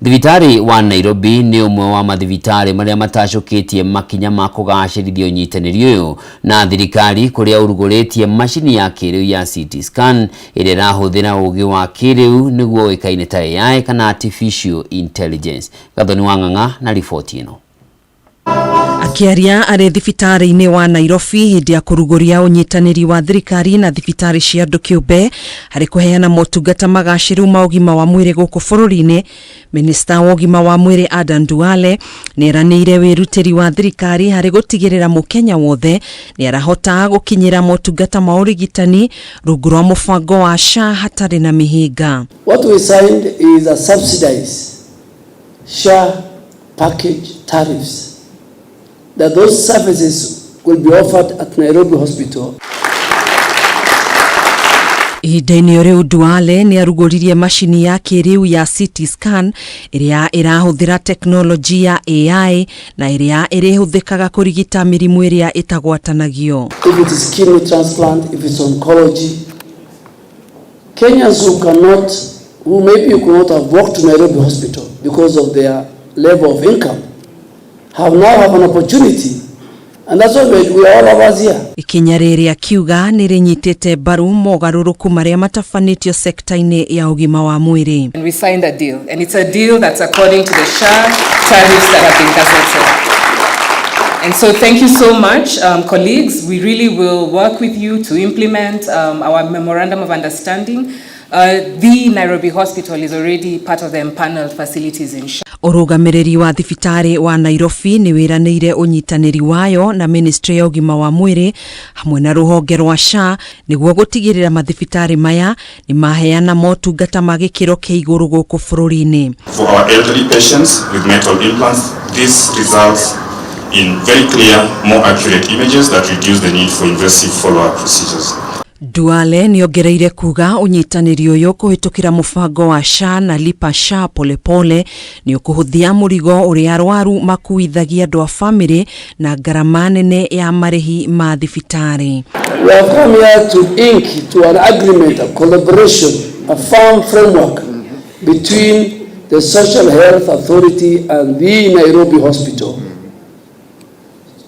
Thibitari wa Nairobi ni umwe wa mathibitari maria matacoketie makinya ma kugacirithia unyitaniri uyu na thirikari kuria uruguretie mashini ya kiriu ya CT scan iria irahuthira ugi wa kiriu niguo wikaine ta AI kana artificial intelligence. Gathoni Wang'ang'a na ripoti ino. Akiaria ari thibitari-ini wa Nairobi hindi ya kuruguria unyitaniri wa thirikari na thibitari cia andu kiumbe hari kuheana motungata magaciru ma ugima wa mwiri guku bururi-ini, Minista wa ugima wa mwiri Adan Duale ni eranire wirutiri wa thirikari hari gutigirira mukenya wothe ni arahota gukinyira motungata ma urigitani rungu rwa mubango wa SHA hatari na mihinga. What we signed is a subsidized SHA package tariffs that those services will be offered at Nairobi Hospital. Ihinda-inĩ riu Duale ni arugoririe mashini ya kiriu ya CT scan iria irahuthira teknoloji ya AI na iria irihuthikaga kurigita mirimu iria itagwatanagio. If it is kidney transplant, if it's oncology, Kenyans who maybe could not have walked to Nairobi Hospital because of their level of income now have an opportunity, and that's why we are all of us here. Ikinya riri akiuga ni rinyitite baru mogaruruku maria matafanitio sekta-ini ya ugima wa mwiri. And we signed a deal, and it's a deal that's according to the SHA tariffs that have been gazetted. And so thank you so much, colleagues. We really will work with you to implement our memorandum of understanding. The Nairobi Hospital is already part of the empaneled facilities in SHA. Urugamiriri wa thibitari wa Nairobi ni wiranire unyitaniri wayo na Ministry ya ugima wa mwiri hamwe na ruhonge rwa SHA niguo gutigirira mathibitari maya ni maheana motungata ma gikiro kia iguru guku bururi-ini. For our elderly patients with metal implants, this results in very clear, more accurate images that reduce the need for invasive follow-up procedures. Duale ni ongereire kuga unyitaniri uyu kuhitukira mubango wa SHA na Lipa SHA polepole ni ukuhuthia murigo uria arwaru makuithagia andu a family na ngarama nene ya marihi ma thibitari. We have come here to ink to an agreement, a collaboration, a firm framework between the Social Health Authority and the Nairobi Hospital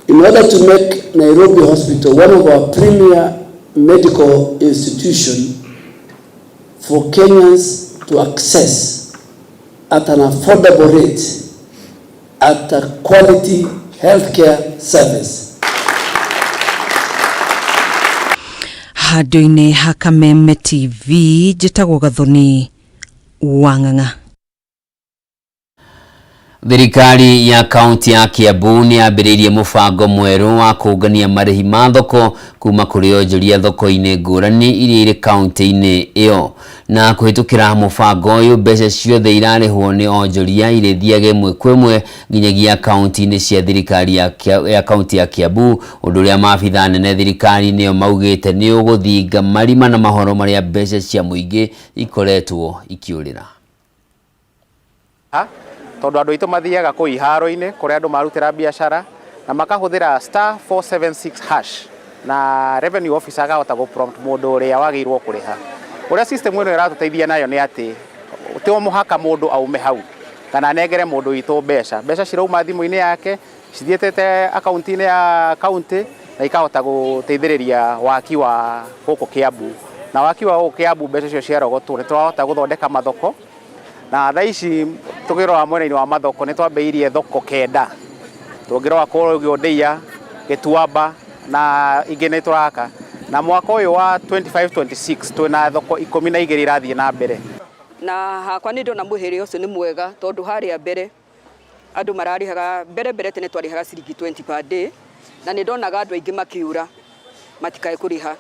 in order to make Nairobi Hospital one of our premier medical institution for Kenyans to access at an affordable rate at a quality healthcare service. Handu-ini ha Kameme TV njitagwo Gathoni Wang'ang'a. Thirikari ya kaunti ya Kiambu ni yambĩrĩirie mũbango mwerũ wa kũngania marĩhi ma thoko kuma kũrĩ onjoria thoko-inĩ ngũrani iria irĩ kaunti-inĩ ĩyo, na kũhĩtũkĩra mũbango ũyũ mbeca ciothe irarĩhwo nĩ onjoria irĩthiage ĩmwe kwa ĩmwe nginyagia kaunti-inĩ cia thirikari ya kaunti ya Kiambu, ũndũ ũrĩa maabitha nene thirikari-inĩ ĩyo maugĩte nĩ ũgũthinga marima na mahoro marĩa mbeca cia mũingĩ ikoretwo ikĩũrĩra. Tondu andu itu mathiaga kũ iharo-inĩ kuria andu marutira biashara na makahuthira *476# na revenue officer agahota go prompt mundu uria wagirwo kuriha. Uria system ĩno ĩratuteithia nayo ni ati ti muhaka mundu aume hau kana negere mundu witu mbeca cirauma thimu-inĩ yake cithiĩtĩte akaunti-inĩ ya kaunti na ikahota guteithĩrĩria waki wa gũkũ Kiambu, na waki wa gũkũ Kiambu mbeca icio ciarogotwo nĩ twahota guthondeka mathoko. Na thaa ici tugirora mwena-inĩ wa mathoko nĩ twambĩirie thoko 9, tugirora Kũrũgio, Ndĩia, Gĩtuamba na ingĩ nĩ tũraka, na mwaka ũyũ wa 25-26 twĩna thoko 12 irathiĩ na mbere. Na hakwa nĩ ndona mũhĩrĩga ũcio nĩ mwega tondũ harĩa mbere andũ mararihaga mbere tene twarihaga ciringi 20 per day, na nĩ ndonaga andũ aingĩ makiura matikae kũriha.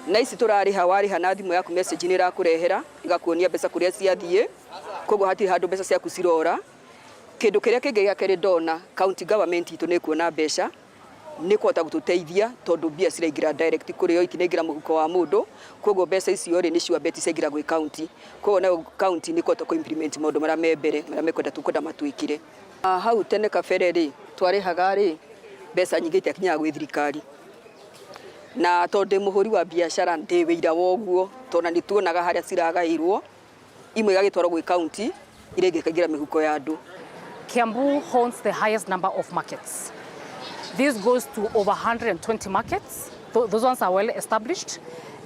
Na ici tũrariha, wariha na thimũ yaku message nĩ ĩrakũrehera igakuonia mbeca kũrĩa ciathiĩ, koguo hatirĩ handũ mbeca ciaku cirora. Kĩndũ kĩrĩa kĩngĩ gĩa kerĩ ndona county government itũ nĩ kuona mbeca nĩ kũhota gũtũteithia tondũ mbia ciraingĩra direct kũrĩ o itinaingĩra mũhuko wa mũndũ, koguo mbeca icio rĩ nĩ ciambeti ciaingĩra gwĩ county, koguo nayo county nĩ kũhota kũ-implement maũndũ marĩa me mbere marĩa mekwenda tũkwenda matwĩkire. Hau tene kabere rĩ twarihaga rĩ mbeca nyingĩ itiakinyaga gwĩ thirikari, na tondu muhuri wa biashara ndi wira woguo tona ni tuonaga haria ciragairwo imwe igagitwarwo gwi county irege kagira mihuko ya andu. Kiambu holds the highest number of markets. This goes to over 120 markets. Those ones are well established.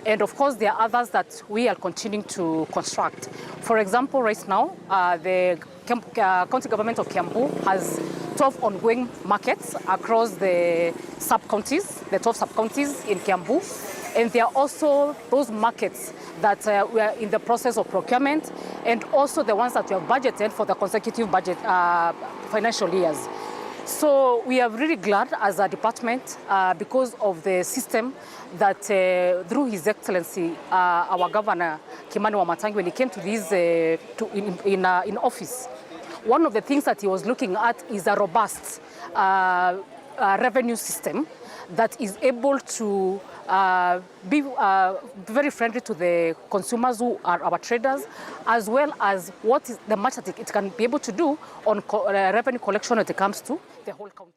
And of course, there are others that we are continuing to construct. For example, right now, the county government of Kiambu has 12 ongoing markets across the sub-counties, the 12 sub-counties in Kiambu. And there are also those markets that we are in the process of procurement, and also the ones that we have budgeted for the consecutive budget financial years. So we are really glad as a department because of the system that through His Excellency, our Governor Kimani Wamatangi, when he came to this in office, one of the things that he was looking at is a robust revenue system that is able to be very friendly to the consumers who are our traders, as well as what is the much that it can be able to do on revenue collection when it comes to the whole county.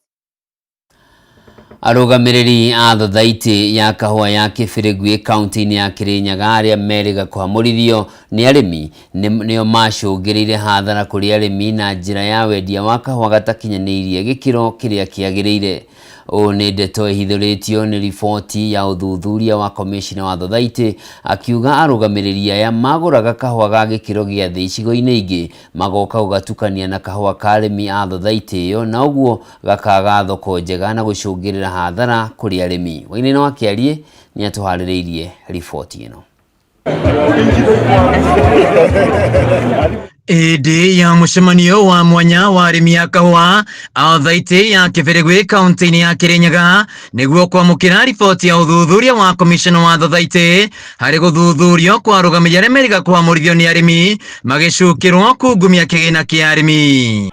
Arugamiriri a thothaiti ya kahua ya Kibirigui kaunti-ini ya Kirinyaga aria meriga kuhamurithio ni arimi nio macungirire hathara kuri arimi na njira ya wendia wa kahua gatakinyanirie gikiro kiria kiagirire. O ni ndeto ihithuritio ni riboti ya uthuthuria wa komishina wa thothaiti akiuga arugamiriri aya maguraga kahua ga gikiro gia thi icigo-ini ingi magoka ugatukania na kahua ka arimi a thothaiti iyo na uguo gakaga thoko njega na gucungirira hathara kuri arimi. Wainaina wa Kiarie ni atuhaririirie riboti ino. Indi ya mucemanio wa mwanya wa arimi a kahua a thothaiti ya Kibirigui kaunti-ini ya Kirinyaga niguo kwamukira riboti ya uthuthuria wa komishona wa thothaiti hari guthuthurio kwa arugamiri aria meriga kuhamurithio ni arimi magicukirwo kungumia kigina kia arimi.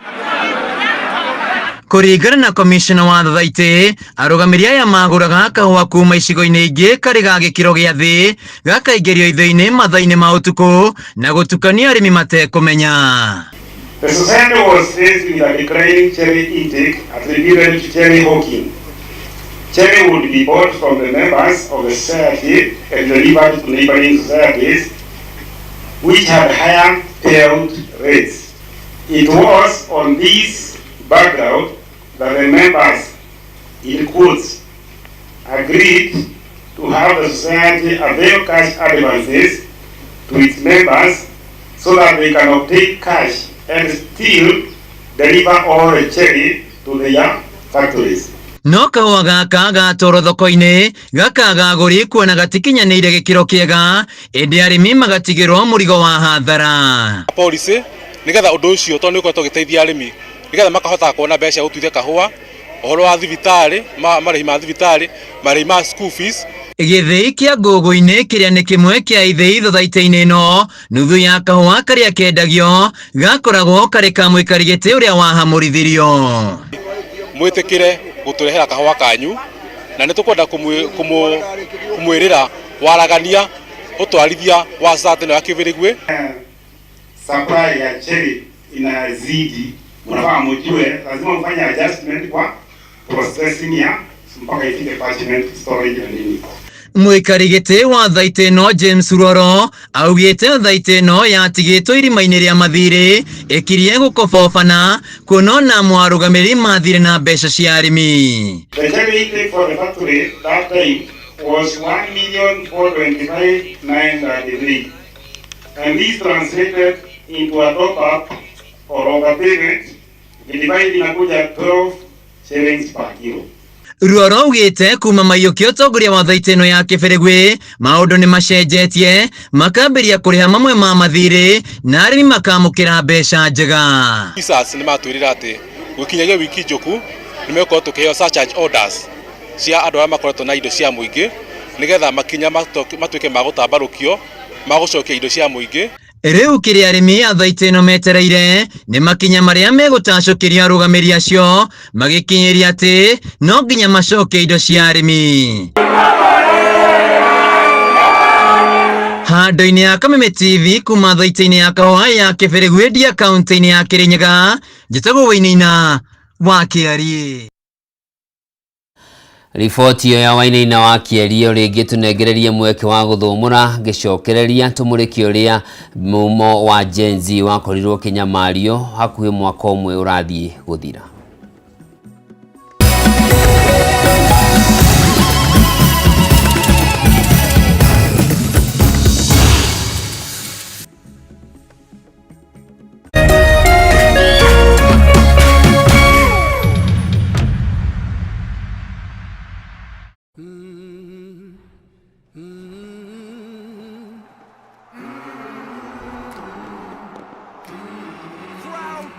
Kuringana na komishona wa thothaiti, arugamiri aya maguraga kahua kuma icigo-ini ingi kari ga gikiro gia thi gakaingirio itho-ini mathaa-ini ma utuku na gutukania arimi matekumenya. The society was faced with a declining cherry intake attributed to cherry hawking. Cherry would be bought from the members of the society and delivered to neighboring societies which had higher payout rates. It was on this background that the members, in quotes, agreed to have the society avail cash advances to its members so that they can obtain cash and still deliver all the cherry to their factories. No kahua gaka gatwarwo thoko-ini gakaga aguri kuona gatikinyanĩire gĩkĩro kĩega ĩndĩ arĩmi magatigĩrwo mũrigo wa hathara. Policy nigetha ũndũ ũcio tondũ nĩ ũkoretwo ũgĩteithia arĩmi nigetha makahota kuona mbeca gũtuithia kahua, ũhoro wa thibitarĩ, marĩhi ma thibitarĩ, marĩhi ma school fees. Gĩthĩi kĩa ngũgũ-inĩ kĩrĩa nĩ kĩmwe kĩa ithĩi thothaitĩ-inĩ ĩno, nuthu ya kahua karĩa kendagio gakoragwo karĩ ka mũikari gĩtĩ ũrĩa wahamũrithirio. Mwĩtĩkĩre gũtũrehera kahua kanyu na nĩ tũkwenda kũmwĩrĩra waragania ũtwarithia wa society ĩno ya Kibirigui. Supply ya cherry inazidi, mnafaa mjue lazima mfanye adjustment kwa processing ya mpaka ifike parchment storage na nini. Mũikari gĩtĩ wa thothaitĩ ĩno James Roro augĩte thothaitĩ ĩno yatigĩtwo irima-inĩ rĩa mathirĩ ĩkirie gũkobobana kuona ona mwarũgamĩrĩri mathirĩ na mbeca cia arĩmi. The cherry intake for the factory that time was 1,425,933 and this translated into a top up or overpayment divided inakuja 12 shillings per kilo. Roro ugite kuma maiyũkia ũtongoria wa thothaitĩ ĩno ya Kibirigui maũndũ nĩ macenjetie makambiria kũrĩha mamwe ma mathirĩ na arĩmi makamũkĩra mbeca njega. Officers nĩ matwĩrĩra atĩ gũkinyagia wiki njũku nĩ mekorwo tũkĩheo surcharge orders cia andũ arĩa makoretwo na indo cia mũingĩ nigetha makinya matuĩke ma gũtambarũkio ma gũcokia indo cia mũingĩ. Rĩu kĩrĩa arĩmi a thothaitĩ ĩno metereire nĩ makinya marĩa megũtacũkĩria arũgamĩrĩri acio magĩkinyĩria atĩ no nginya macokie indo cia arĩmi. Handũ-inĩ ya Kameme TV kuma thothaitĩ-inĩ ya kahua ya Kibirigui ndia kaunti-inĩ ya Kirinyaga, njĩtagwo Wainaina wa Kiarie. Riboti yo ya Wainaina wa Kĩerio rĩngĩ tũnengererie mweke wa gũthũmũra ngĩcokereria tũmũrĩki ũrĩa mumo wa Gen Z wakorirwo Kĩnyamario hakuhĩ mwaka ũmwe ũrathiĩ gũthira.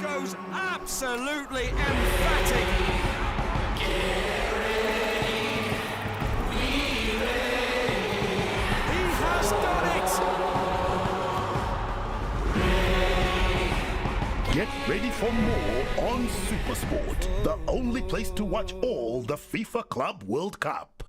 Goes absolutely emphatic. He has done it. Get ready for more on SuperSport, the only place to watch all the FIFA Club World Cup.